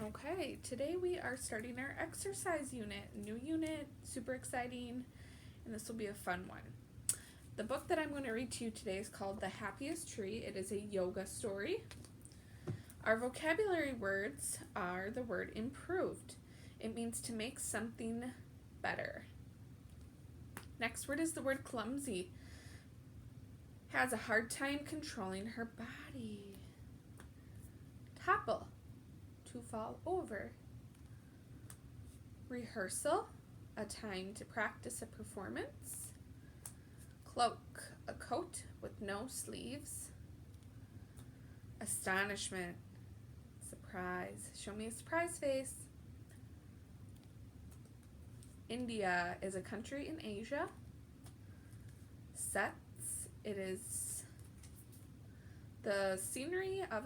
Okay, today we are starting our exercise unit. New unit, super exciting, and this will be a fun one. The book that I'm going to read to you today is called The Happiest Tree. It is a yoga story. Our vocabulary words are the word improved. It means to make something better. Next word is the word clumsy. Has a hard time controlling her body. Topple, to fall over. Rehearsal, a time to practice a performance. Cloak, a coat with no sleeves. Astonishment, surprise. Show me a surprise face. India is a country in Asia. Sets, it is the scenery of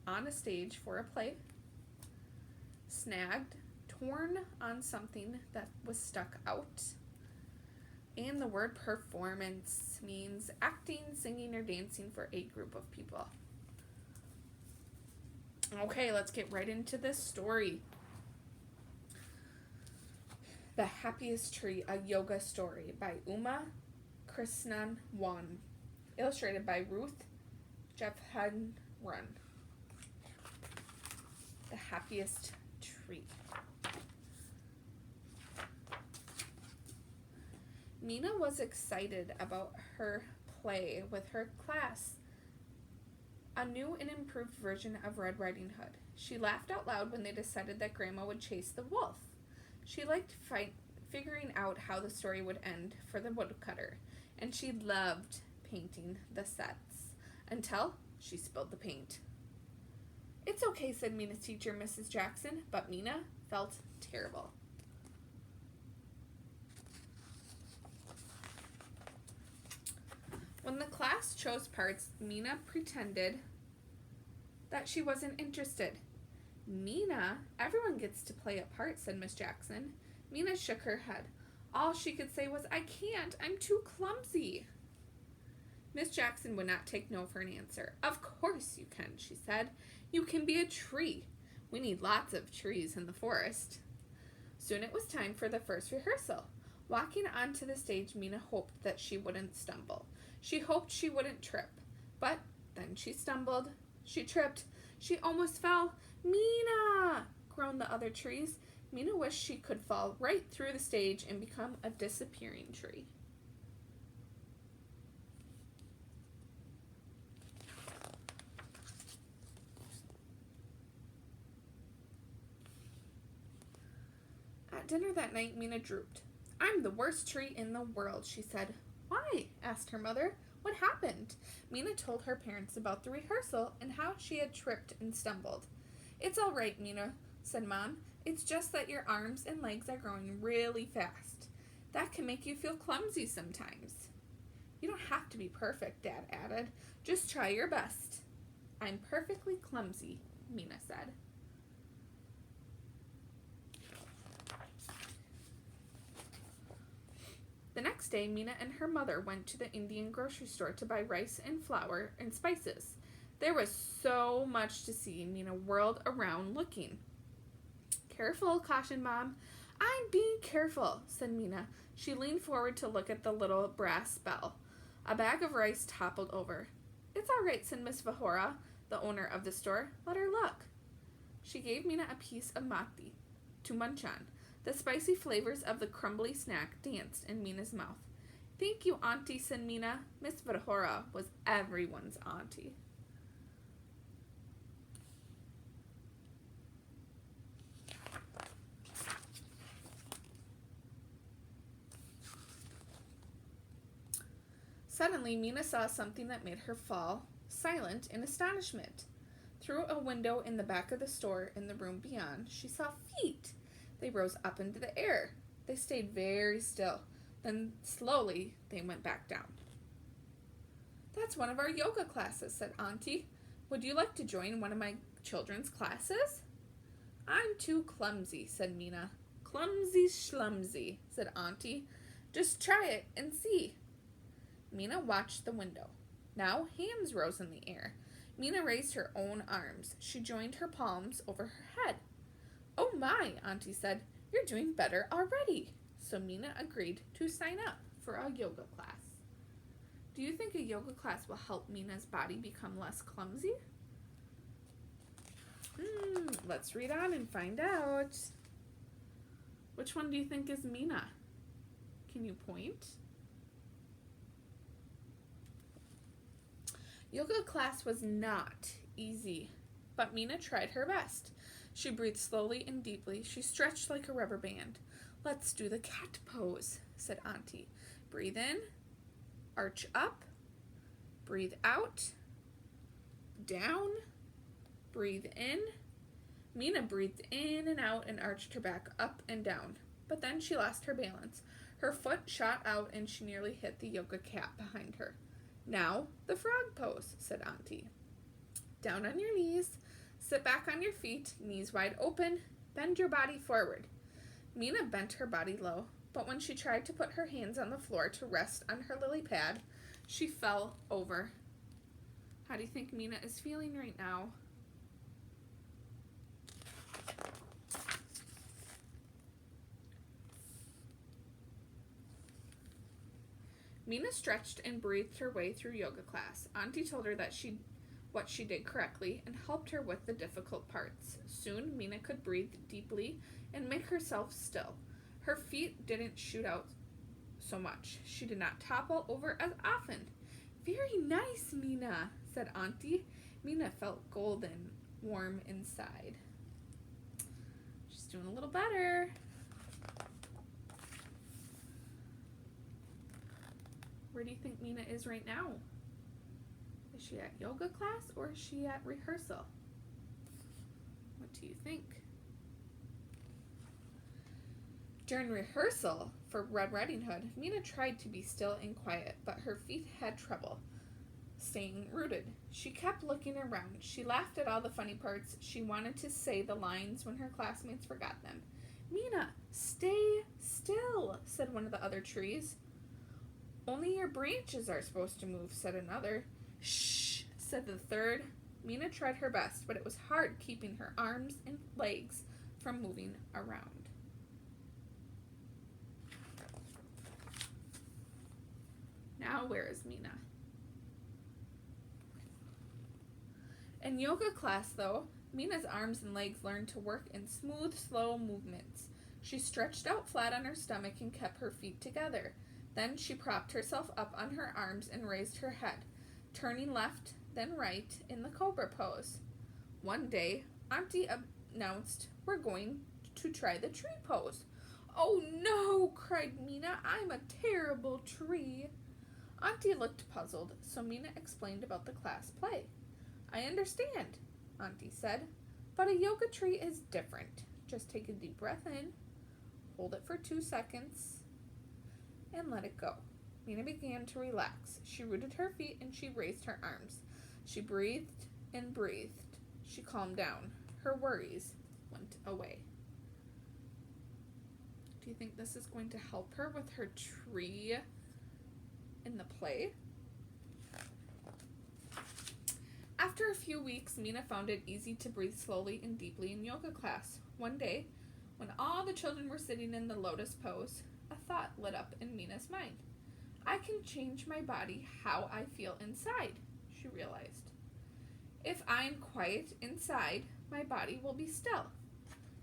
on a stage for a play. Snagged, torn on something that was stuck out. And the word performance means acting, singing, or dancing for a group of people. Okay, let's get right into this story. The Happiest Tree, a yoga story by Uma Krishnan Wan. Illustrated by Ruth Jephan Run. The Happiest Tree. Mina was excited about her play with her class, a new and improved version of Red Riding Hood. She laughed out loud when they decided that Grandma would chase the wolf. She liked figuring out how the story would end for the woodcutter, and she loved painting the sets until she spilled the paint. "It's okay," said Mina's teacher, Mrs. Jackson, but Mina felt terrible. When the class chose parts, Mina pretended that she wasn't interested. "Mina, everyone gets to play a part," said Miss Jackson. Mina shook her head. All she could say was, "I can't, I'm too clumsy." Miss Jackson would not take no for an answer. "Of course you can," she said. "You can be a tree. We need lots of trees in the forest." Soon it was time for the first rehearsal. Walking onto the stage, Mina hoped that she wouldn't stumble. She hoped she wouldn't trip. But then she stumbled. She tripped. She almost fell. "Mina!" groaned the other trees. Mina wished she could fall right through the stage and become a disappearing tree. At dinner that night, Mina drooped. "I'm the worst tree in the world," she said. "Why?" asked her mother. "What happened?" Mina told her parents about the rehearsal and how she had tripped and stumbled. "It's all right, Mina," said Mom. "It's just that your arms and legs are growing really fast. That can make you feel clumsy sometimes." "You don't have to be perfect," Dad added. "Just try your best." "I'm perfectly clumsy," Mina said. The next day, Mina and her mother went to the Indian grocery store to buy rice and flour and spices. There was so much to see. Mina whirled around looking. "Careful," cautioned Mom. "I'm being careful," said Mina. She leaned forward to look at the little brass bell. A bag of rice toppled over. "It's all right," said Miss Vahora, the owner of the store. "Let her look." She gave Mina a piece of mati to munch on. The spicy flavors of the crumbly snack danced in Mina's mouth. "Thank you, Auntie," said Mina. Miss Vahora was everyone's auntie. Suddenly, Mina saw something that made her fall silent in astonishment. Through a window in the back of the store in the room beyond, she saw feet. They rose up into the air. They stayed very still. Then slowly they went back down. "That's one of our yoga classes," said Auntie. "Would you like to join one of my children's classes?" "I'm too clumsy," said Mina. "Clumsy schlumsy," said Auntie. "Just try it and see." Mina watched the window. Now hands rose in the air. Mina raised her own arms. She joined her palms over her head. "Oh my," Auntie said, "you're doing better already." So Mina agreed to sign up for a yoga class. Do you think a yoga class will help Mina's body become less clumsy? Let's read on and find out. Which one do you think is Mina? Can you point? Yoga class was not easy, but Mina tried her best. She breathed slowly and deeply. She stretched like a rubber band. "Let's do the cat pose," said Auntie. Breathe in, arch up, breathe out, down, breathe in. Mina breathed in and out and arched her back up and down, but then she lost her balance. Her foot shot out and she nearly hit the yoga cat behind her. "Now, the frog pose," said Auntie. Down on your knees, sit back on your feet, knees wide open, bend your body forward. Mina bent her body low, but when she tried to put her hands on the floor to rest on her lily pad, she fell over. How do you think Mina is feeling right now? Mina stretched and breathed her way through yoga class. Auntie told her that what she did correctly and helped her with the difficult parts. Soon, Mina could breathe deeply and make herself still. Her feet didn't shoot out so much. She did not topple over as often. "Very nice, Mina," said Auntie. Mina felt golden, warm inside. She's doing a little better. Where do you think Mina is right now? Is she at yoga class or is she at rehearsal? What do you think? During rehearsal for Red Riding Hood, Mina tried to be still and quiet, but her feet had trouble staying rooted. She kept looking around. She laughed at all the funny parts. She wanted to say the lines when her classmates forgot them. "Mina, stay still," said one of the other trees. "Only your branches are supposed to move," said another. "Shh," said the third. Mina tried her best, but it was hard keeping her arms and legs from moving around. Now, where is Mina? In yoga class, though, Mina's arms and legs learned to work in smooth, slow movements. She stretched out flat on her stomach and kept her feet together. Then she propped herself up on her arms and raised her head, turning left, then right in the cobra pose. One day, Auntie announced, "We're going to try the tree pose." "Oh no," cried Mina, "I'm a terrible tree." Auntie looked puzzled, so Mina explained about the class play. "I understand," Auntie said, "but a yoga tree is different. Just take a deep breath in, hold it for 2 seconds, and let it go." Mina began to relax. She rooted her feet and she raised her arms. She breathed and breathed. She calmed down. Her worries went away. Do you think this is going to help her with her tree in the play? After a few weeks, Mina found it easy to breathe slowly and deeply in yoga class. One day, when all the children were sitting in the lotus pose, a thought lit up in Mina's mind. "I can change my body how I feel inside," she realized. "If I'm quiet inside, my body will be still.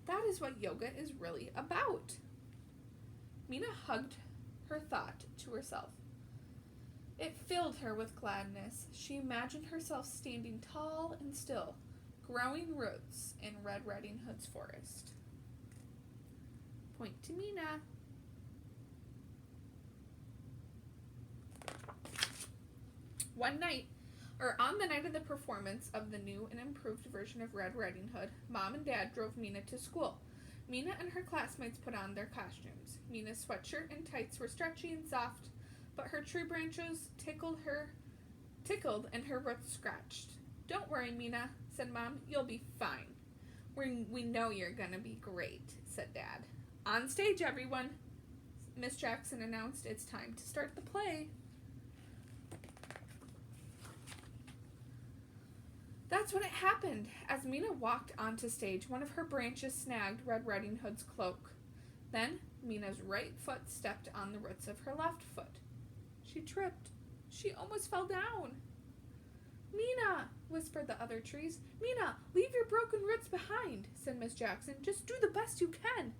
That is what yoga is really about." Mina hugged her thought to herself. It filled her with gladness. She imagined herself standing tall and still, growing roots in Red Riding Hood's forest. Point to Mina. On the night of the performance of the new and improved version of Red Riding Hood, Mom and Dad drove Mina to school. Mina and her classmates put on their costumes. Mina's sweatshirt and tights were stretchy and soft, but her tree branches tickled and her roots scratched. "Don't worry, Mina," said Mom. "You'll be fine." We know you're gonna be great," said Dad. "On stage, everyone," Miss Jackson announced. "It's time to start the play." That's when it happened. As Mina walked onto stage, one of her branches snagged Red Riding Hood's cloak. Then Mina's right foot stepped on the roots of her left foot. She tripped. She almost fell down. Mina, whispered the other trees. Mina, leave your broken roots behind, said Miss Jackson. Just do the best you can.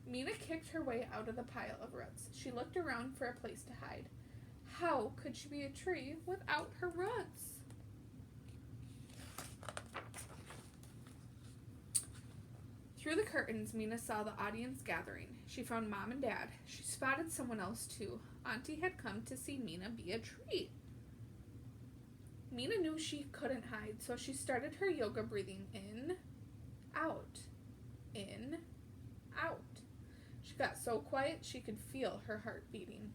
Mina kicked her way out of the pile of roots. She looked around for a place to hide. How could she be a tree without her roots? Through the curtains, Mina saw the audience gathering. She found Mom and Dad. She spotted someone else, too. Auntie had come to see Mina be a tree. Mina knew she couldn't hide, so she started her yoga breathing in, out, in, out. She got so quiet she could feel her heart beating.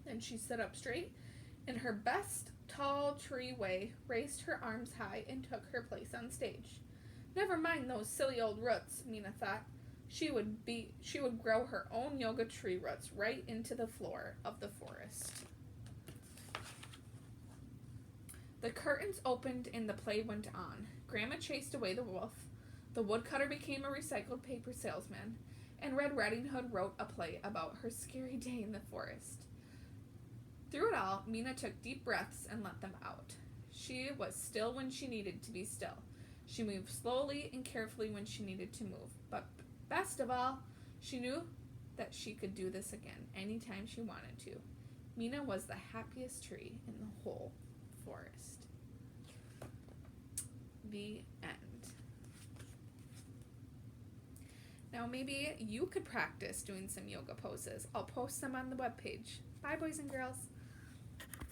Then she stood up straight, in her best tall tree way, raised her arms high, and took her place on stage. Never mind those silly old roots, Mina thought. She would grow her own yoga tree roots right into the floor of the forest. The curtains opened and the play went on. Grandma chased away the wolf. The woodcutter became a recycled paper salesman. And Red Riding Hood wrote a play about her scary day in the forest. Through it all, Mina took deep breaths and let them out. She was still when she needed to be still. She moved slowly and carefully when she needed to move. But best of all, she knew that she could do this again anytime she wanted to. Mina was the happiest tree in the whole forest. The end. Now maybe you could practice doing some yoga poses. I'll post them on the webpage. Bye, boys and girls.